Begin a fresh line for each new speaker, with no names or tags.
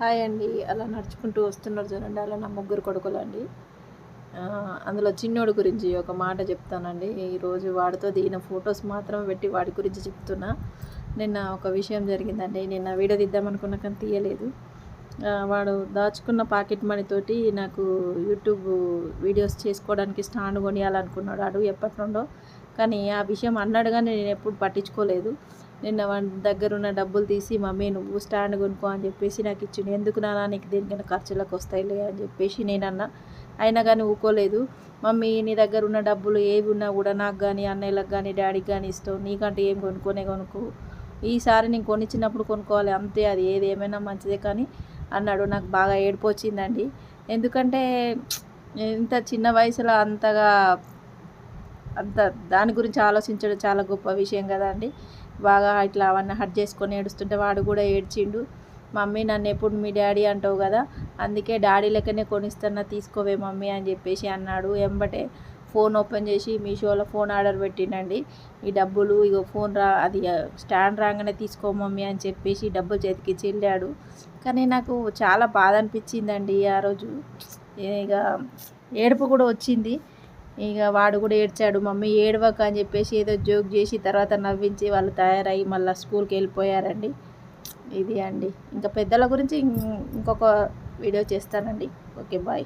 Hi అండి. అలా నడుచుకుంటూ వస్తున్నారు చూడండి. అలా నా ముగ్గురు కొడుకులండి. అందులో చిన్నోడు గురించి ఒక మాట చెప్తానండి. ఈరోజు వాడితో దిగిన ఫొటోస్ మాత్రం పెట్టి వాడి గురించి చెప్తున్నా. నిన్న ఒక విషయం జరిగిందండి. నిన్న వీడియో తీద్దామనుకున్నా కానీ తీయలేదు. వాడు దాచుకున్న పాకెట్ మనీ తోటి నాకు యూట్యూబ్ వీడియోస్ చేసుకోవడానికి స్టాండ్ కొనియాలనుకున్నాడు. అడుగు ఎప్పటి నుండో, కానీ ఆ విషయం అన్నాడు కానీ నేను ఎప్పుడు పట్టించుకోలేదు. నిన్న వాడి దగ్గర ఉన్న డబ్బులు తీసి, మమ్మీ నువ్వు స్టాండ్ కొనుక్కో అని చెప్పేసి నాకు ఇచ్చిండు. ఎందుకు నాన్న, నీకు దేనికైనా ఖర్చులకు వస్తాయిలే అని చెప్పేసి నేనన్నా. అయినా కానీ ఊకోలేదు. మమ్మీ నీ దగ్గర ఉన్న డబ్బులు ఏవి ఉన్నా కూడా నాకు కానీ, అన్నయ్యలకు కానీ, డాడీకి కానీ ఇస్తావు, నీకంటే ఏం కొనుక్కో, ఈసారి నేను కొనిచ్చినప్పుడు కొనుక్కోవాలి అంతే, అది ఏది ఏమైనా మంచిదే కానీ అన్నాడు. నాకు బాగా ఏడుపు వచ్చిందండి. ఎందుకంటే ఇంత చిన్న వయసులో అంత దాని గురించి ఆలోచించడం చాలా గొప్ప విషయం కదండి. బాగా ఇట్లా అవన్నీ హట్ చేసుకొని ఏడుస్తుంటే వాడు కూడా ఏడ్చిండు. మమ్మీ నన్ను ఎప్పుడు మీ డాడీ అంటావు కదా, అందుకే డాడీ లెక్కనే కొనిస్తున్నా, తీసుకోవే మమ్మీ అని చెప్పేసి అన్నాడు. ఎంబటే ఫోన్ ఓపెన్ చేసి మీషోలో ఫోన్ ఆర్డర్ పెట్టినండి. ఈ డబ్బులు ఇగో ఫోన్ అది స్టాండ్ రాగానే తీసుకో మమ్మీ అని చెప్పేసి డబ్బులు చేతికి చెల్లాడు. కానీ నాకు చాలా బాధ అనిపించిందండి ఆ రోజు. ఇక ఏడుపు కూడా వచ్చింది. ఇక వాడు కూడా ఏడ్చాడు. మమ్మీ ఏడవక అని చెప్పేసి ఏదో జోక్ చేసి తర్వాత నవ్వించి వాళ్ళు తయారయ్యి మళ్ళీ స్కూల్కి వెళ్ళిపోయారండి. ఇది అండి. ఇంకా పెద్దల గురించి ఇంకొక వీడియో చేస్తానండి. Okay, bye.